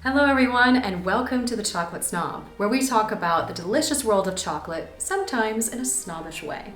Hello everyone, and welcome to the Chocolate Snob, where we talk about the delicious world of chocolate, sometimes in a snobbish way.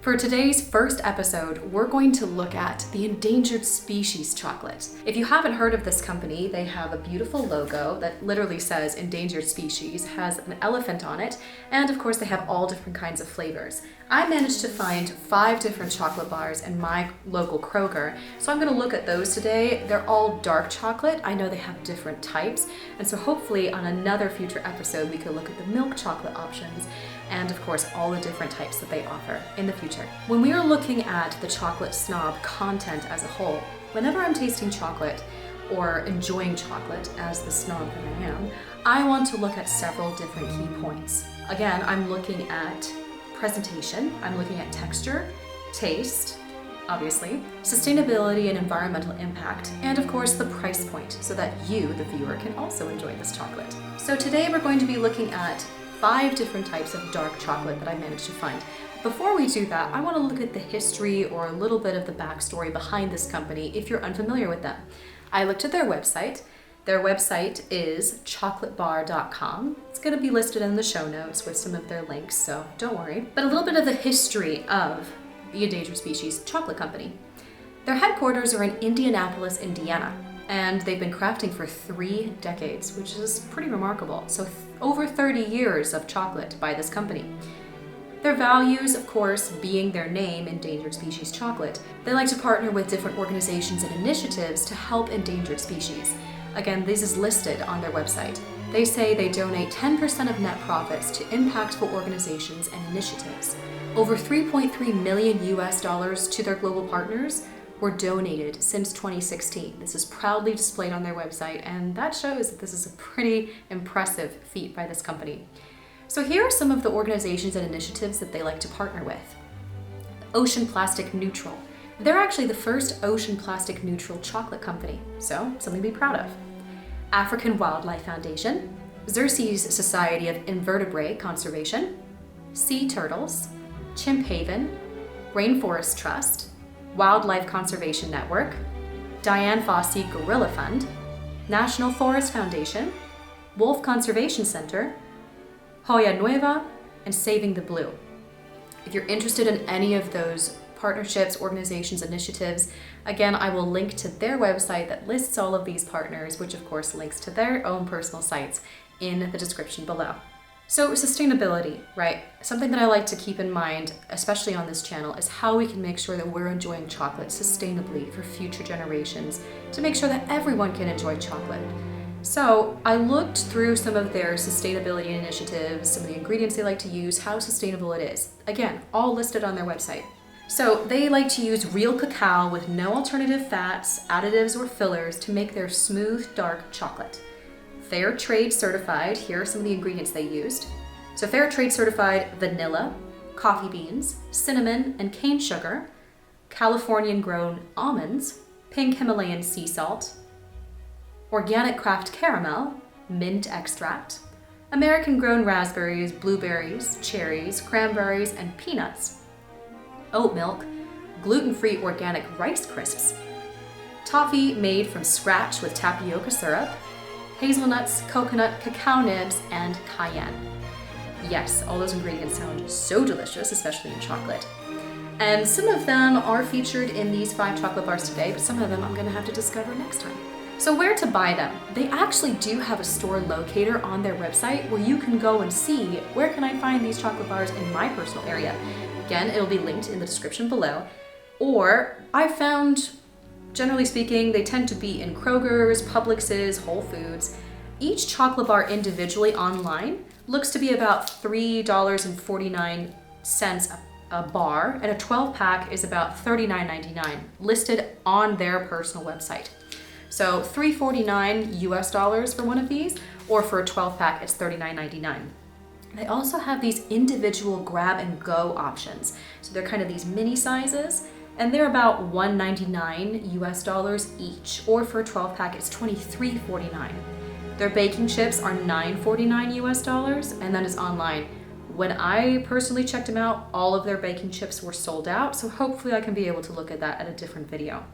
For today's first episode, we're going to look at the Endangered Species Chocolate. If you haven't heard of this company, they have a beautiful logo that literally says Endangered Species, has an elephant on it, and of course they have all different kinds of flavors. I managed to find 5 different chocolate bars in my local Kroger, so I'm going to look at those today. They're all dark chocolate. I know they have different types, and so hopefully on another future episode we could look at the milk chocolate options and of course all the different types that they offer in the future. When we are looking at the Chocolate Snob content as a whole, whenever I'm tasting chocolate or enjoying chocolate as the snob that I am, I want to look at several different key points. Again, I'm looking at presentation, I'm looking at texture, taste, obviously, sustainability and environmental impact, and of course the price point so that you, the viewer, can also enjoy this chocolate. So today we're going to be looking at 5 different types of dark chocolate that I managed to find. Before we do that, I want to look at the history or a little bit of the backstory behind this company if you're unfamiliar with them. I looked at their website. Their website is chocolatebar.com. It's going to be listed in the show notes with some of their links, so don't worry. But a little bit of the history of the Endangered Species Chocolate Company. Their headquarters are in Indianapolis, Indiana, and they've been crafting for 3 decades, which is pretty remarkable. So over 30 years of chocolate by this company. Their values, of course, being their name, Endangered Species Chocolate. They like to partner with different organizations and initiatives to help endangered species. Again, this is listed on their website. They say they donate 10% of net profits to impactful organizations and initiatives. Over $3.3 million to their global partners were donated since 2016. This is proudly displayed on their website, and that shows that this is a pretty impressive feat by this company. So here are some of the organizations and initiatives that they like to partner with. Ocean Plastic Neutral. They're actually the first ocean plastic neutral chocolate company, so something to be proud of. African Wildlife Foundation, Xerces Society of Invertebrae Conservation, Sea Turtles, Chimp Haven, Rainforest Trust, Wildlife Conservation Network, Diane Fossey Gorilla Fund, National Forest Foundation, Wolf Conservation Center, Hoya Nueva, and Saving the Blue. If you're interested in any of those partnerships, organizations, initiatives, again, I will link to their website that lists all of these partners, which of course links to their own personal sites in the description below. So sustainability, right? Something that I like to keep in mind, especially on this channel, is how we can make sure that we're enjoying chocolate sustainably for future generations to make sure that everyone can enjoy chocolate. So I looked through some of their sustainability initiatives, some of the ingredients they like to use, how sustainable it is. Again, all listed on their website. So they like to use real cacao with no alternative fats, additives, or fillers to make their smooth, dark chocolate. Fair Trade certified, here are some of the ingredients they used. So Fair Trade certified vanilla, coffee beans, cinnamon, and cane sugar, Californian grown almonds, pink Himalayan sea salt, organic craft caramel, mint extract, American grown raspberries, blueberries, cherries, cranberries, and peanuts, oat milk, gluten-free organic rice crisps, toffee made from scratch with tapioca syrup, hazelnuts, coconut, cacao nibs, and cayenne. Yes, all those ingredients sound so delicious, especially in chocolate. And some of them are featured in these 5 chocolate bars today, but some of them I'm going to have to discover next time. So where to buy them? They actually do have a store locator on their website where you can go and see where can I find these chocolate bars in my personal area. Again, it'll be linked in the description below. Or I found, generally speaking, they tend to be in Kroger's, Publix's, Whole Foods. Each chocolate bar individually online looks to be about $3.49 a bar, and a 12-pack is about $39.99, listed on their personal website. So $3.49 for one of these, or for a 12-pack, it's $39.99. They also have these individual grab and go options. So they're kind of these mini sizes, and they're about $1.99 each, or for a 12-pack, it's $23.49. Their baking chips are $9.49, and that is online. When I personally checked them out, all of their baking chips were sold out, so hopefully I can be able to look at that at a different video.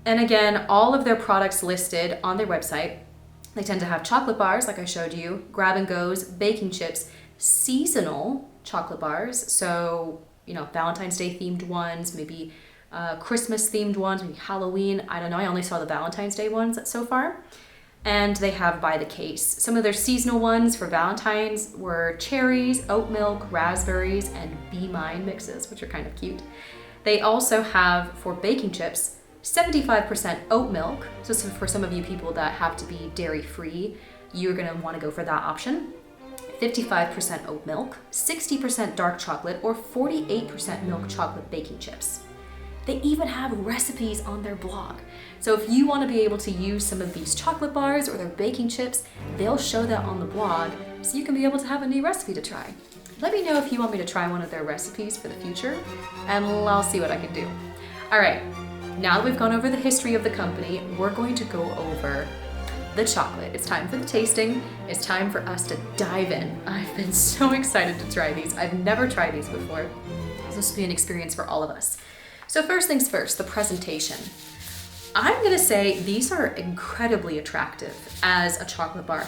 And again, all of their products listed on their website. They tend to have chocolate bars, like I showed you, grab and goes, baking chips, seasonal chocolate bars. So, you know, Valentine's Day themed ones, maybe Christmas themed ones, maybe Halloween. I don't know. I only saw the Valentine's Day ones so far. And they have by the case. Some of their seasonal ones for Valentine's were cherries, oat milk, raspberries, and Be Mine mixes, which are kind of cute. They also have, for baking chips, 75% oat milk. So for some of you people that have to be dairy-free, you're gonna wanna go for that option. 55% oat milk, 60% dark chocolate, or 48% milk chocolate baking chips. They even have recipes on their blog. So if you want to be able to use some of these chocolate bars or their baking chips, they'll show that on the blog so you can be able to have a new recipe to try. Let me know if you want me to try one of their recipes for the future, and I'll see what I can do. All right, now that we've gone over the history of the company, we're going to go over the chocolate. It's time for the tasting. It's time for us to dive in. I've been so excited to try these. I've never tried these before. This will be an experience for all of us. So first things first, the presentation. I'm gonna say these are incredibly attractive as a chocolate bar.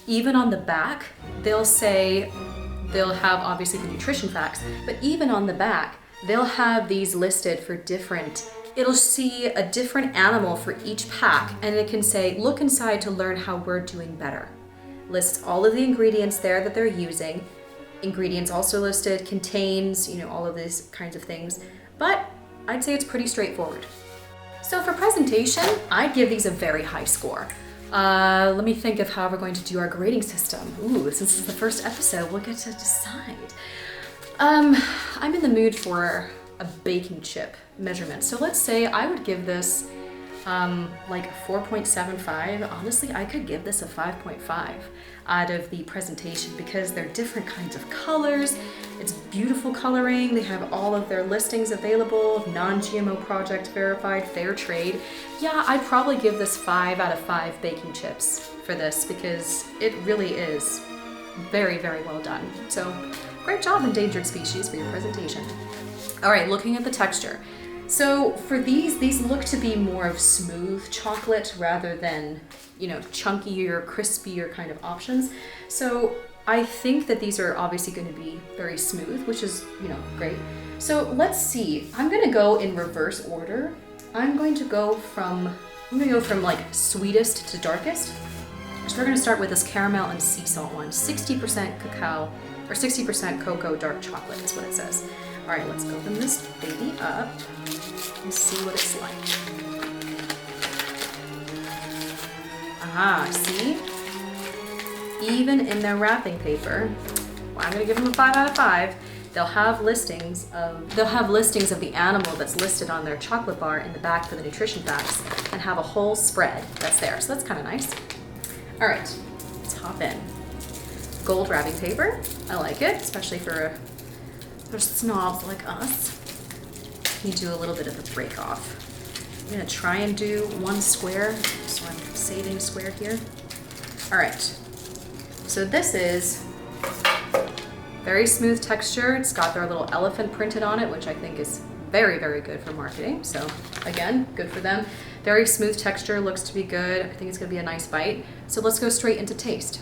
Even on the back, they'll have obviously the nutrition facts, but even on the back, they'll have these listed for different, it'll see a different animal for each pack, and it can say, look inside to learn how we're doing better. Lists all of the ingredients there that they're using. Ingredients also listed, contains, you know, all of these kinds of things, but I'd say it's pretty straightforward. So for presentation, I'd give these a very high score. Let me think of how we're going to do our grading system. Ooh, since this is the first episode, we'll get to decide. I'm in the mood for a baking chip measurement. So let's say I would give this like a 4.75. Honestly, I could give this a 5.5 out of the presentation because they're different kinds of colors. It's beautiful coloring. They have all of their listings available, non-GMO project verified, fair trade. Yeah, I'd probably give this 5 out of 5 baking chips for this because it really is very, very well done. So great job, Endangered Species, for your presentation. All right, looking at the texture. So for these look to be more of smooth chocolate rather than, you know, chunkier, crispier kind of options. So I think that these are obviously going to be very smooth, which is, you know, great. So let's see. I'm going to go in reverse order. I'm going to go from like sweetest to darkest. So we're going to start with this caramel and sea salt one. 60% cacao or 60% cocoa dark chocolate is what it says. All right, let's open this baby up and see what it's like. Aha, see? Even in their wrapping paper, well, I'm gonna give them a 5 out of 5. They'll have listings of the animal that's listed on their chocolate bar in the back for the nutrition facts, and have a whole spread that's there. So that's kind of nice. All right, let's hop in. Gold wrapping paper, I like it, especially for snobs like us. You do a little bit of a break off. I'm gonna try and do one square, so I'm saving a square here. All right, so this is very smooth texture. It's got their little elephant printed on it, which I think is very, very good for marketing. So again, good for them. Very smooth texture, looks to be good. I think it's gonna be a nice bite. So let's go straight into taste.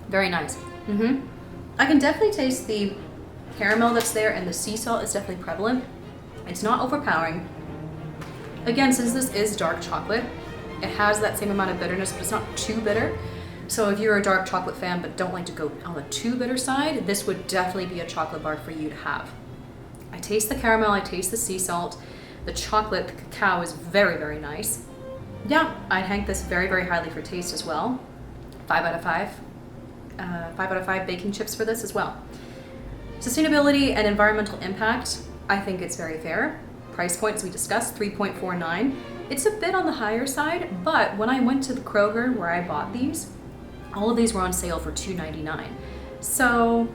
Very nice. I can definitely taste the caramel that's there, and the sea salt is definitely prevalent. It's not overpowering. Again, since this is dark chocolate, it has that same amount of bitterness, but it's not too bitter. So if you're a dark chocolate fan but don't like to go on the too bitter side, this would definitely be a chocolate bar for you to have. I taste the caramel, I taste the sea salt. The chocolate, the cacao is very, very nice. Yeah, I'd rank this very, very highly for taste as well. 5 out of 5. 5 out of 5 baking chips for this as well. Sustainability and environmental impact, I think it's very fair. Price point, as we discussed, $3.49. It's a bit on the higher side, but when I went to the Kroger where I bought these, all of these were on sale for $2.99. So,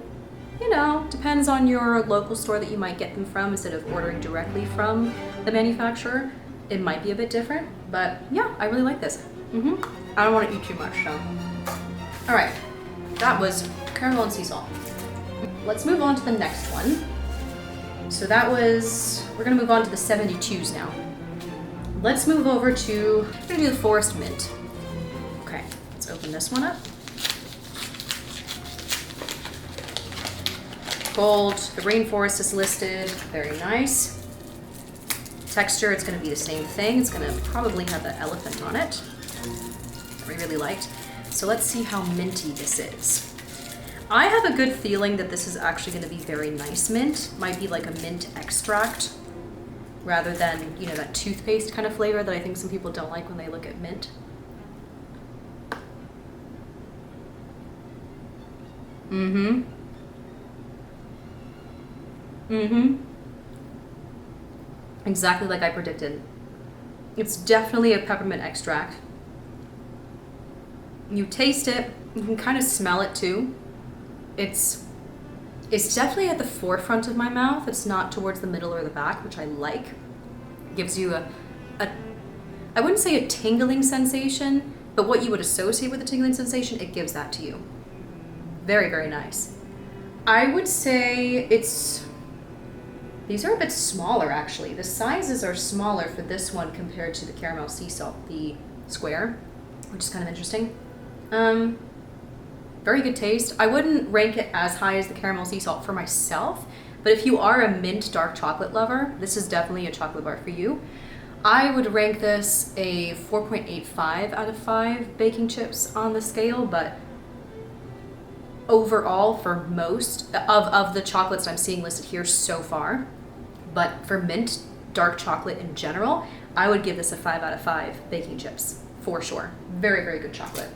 you know, depends on your local store that you might get them from. Instead of ordering directly from the manufacturer, it might be a bit different, but yeah, I really like this. I don't want to eat too much, so. All right. That was caramel and sea salt. Let's move on to the next one. So that was, we're gonna move on to the 72s now. Let's move over to, we're gonna do the Forest Mint. Okay, let's open this one up. Gold, the rainforest is listed, very nice. Texture, it's gonna be the same thing. It's gonna probably have that elephant on it that we really liked. So let's see how minty this is. I have a good feeling that this is actually gonna be very nice mint. Might be like a mint extract rather than, you know, that toothpaste kind of flavor that I think some people don't like when they look at mint. Mm-hmm. Mm-hmm. Exactly like I predicted. It's definitely a peppermint extract. You taste it, you can kind of smell it too. It's definitely at the forefront of my mouth. It's not towards the middle or the back, which I like. It gives you a I wouldn't say a tingling sensation, but what you would associate with a tingling sensation, it gives that to you. Very, very nice. I would say these are a bit smaller actually. The sizes are smaller for this one compared to the caramel sea salt, the square, which is kind of interesting. Very good taste. I wouldn't rank it as high as the caramel sea salt for myself, but if you are a mint dark chocolate lover, this is definitely a chocolate bar for you. I would rank this a 4.85 out of 5 baking chips on the scale, but overall for most of the chocolates I'm seeing listed here so far, but for mint dark chocolate in general, I would give this a 5 out of 5 baking chips for sure. Very, very good chocolate.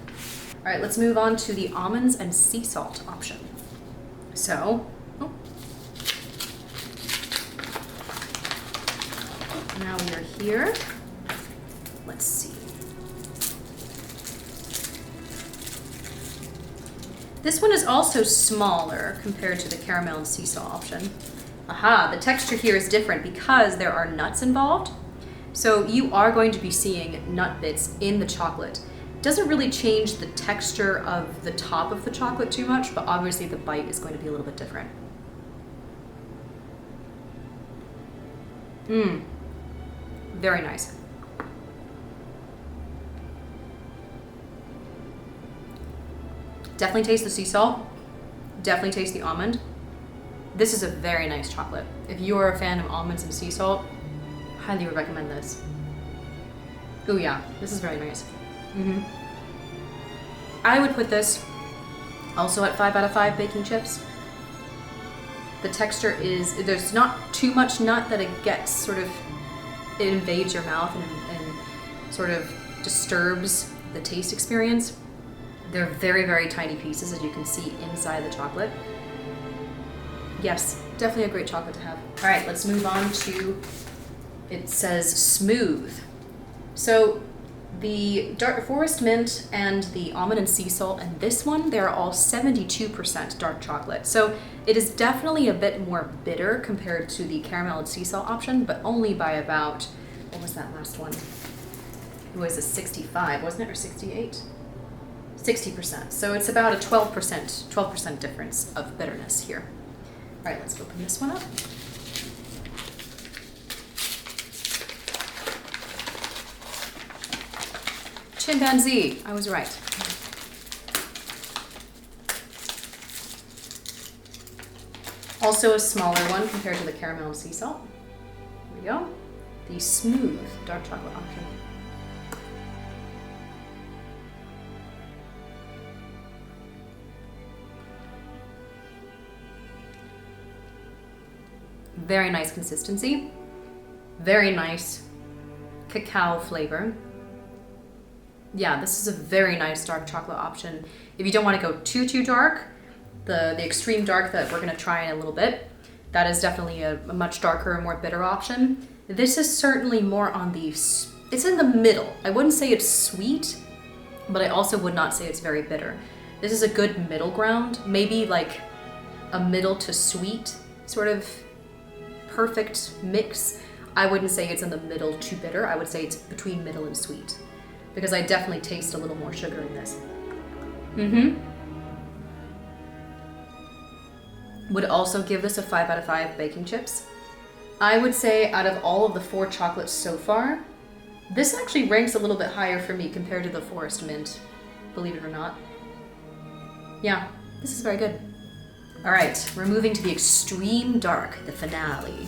All right, let's move on to the almonds and sea salt option. So, now we are here. Let's see. This one is also smaller compared to the caramel and sea salt option. Aha, the texture here is different because there are nuts involved. So you are going to be seeing nut bits in the chocolate. Doesn't really change the texture of the top of the chocolate too much, but obviously the bite is going to be a little bit different. Very nice. Definitely taste the sea salt. Definitely taste the almond. This is a very nice chocolate. If you are a fan of almonds and sea salt, highly would recommend this. Oh yeah, this is very nice. I would put this also at 5 out of 5 baking chips. The texture is, there's not too much nut that it gets sort of, it invades your mouth and sort of disturbs the taste experience. They're very, very tiny pieces, as you can see inside the chocolate. Yes, definitely a great chocolate to have. All right, let's move on to, it says smooth. So the dark forest mint and the almond and sea salt and this one, they're all 72% dark chocolate. So it is definitely a bit more bitter compared to the caramel and sea salt option, but only by about, what was that last one? It was a 65, wasn't it, or 68? 60%. So it's about a 12% difference of bitterness here. All right, let's open this one up. Chimpanzee, I was right. Also a smaller one compared to the caramel and sea salt. Here we go. The smooth dark chocolate option. Very nice consistency. Very nice cacao flavor. Yeah, this is a very nice dark chocolate option. If you don't want to go too dark, the extreme dark that we're going to try in a little bit, that is definitely a much darker and more bitter option. This is certainly more on the, it's in the middle. I wouldn't say it's sweet, but I also would not say it's very bitter. This is a good middle ground, maybe like a middle to sweet sort of perfect mix. I wouldn't say it's in the middle to bitter. I would say it's between middle and sweet, because I definitely taste a little more sugar in this. Would also give this a 5 out of 5 baking chips. I would say out of all of the 4 chocolates so far, this actually ranks a little bit higher for me compared to the Forest Mint, believe it or not. Yeah, this is very good. All right, we're moving to the extreme dark, the finale.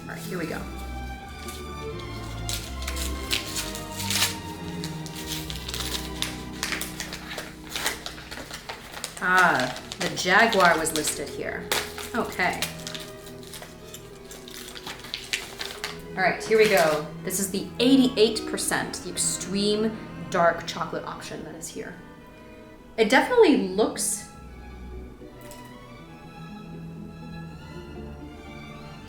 All right, here we go. Ah, the Jaguar was listed here. Okay. All right, here we go. This is the 88%, the extreme dark chocolate option that is here. It definitely looks...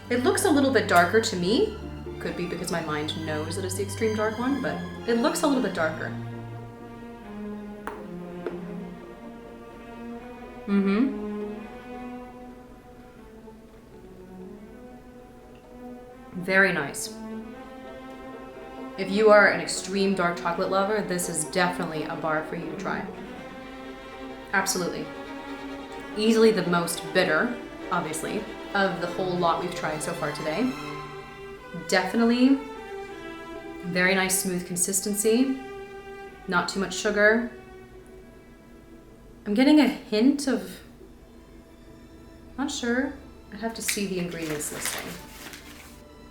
It looks a little bit darker to me. Could be because my mind knows that it's the extreme dark one, but it looks a little bit darker. Very nice. If you are an extreme dark chocolate lover, this is definitely a bar for you to try. Absolutely. Easily the most bitter, obviously, of the whole lot we've tried so far today. Definitely very nice smooth consistency. Not too much sugar. I'm getting a hint of, not sure. I'd have to see the ingredients listing.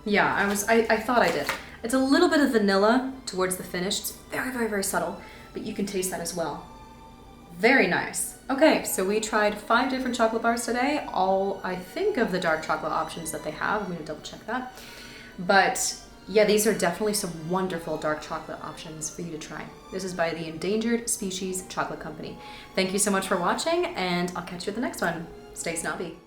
Yeah, I thought I did. It's a little bit of vanilla towards the finish. It's very, very, very subtle, but you can taste that as well. Very nice. Okay, so we tried 5 different chocolate bars today, all, I think, of the dark chocolate options that they have. I'm gonna double check that. But yeah, these are definitely some wonderful dark chocolate options for you to try. This is by the Endangered Species Chocolate Company. Thank you so much for watching, and I'll catch you at the next one. Stay snobby.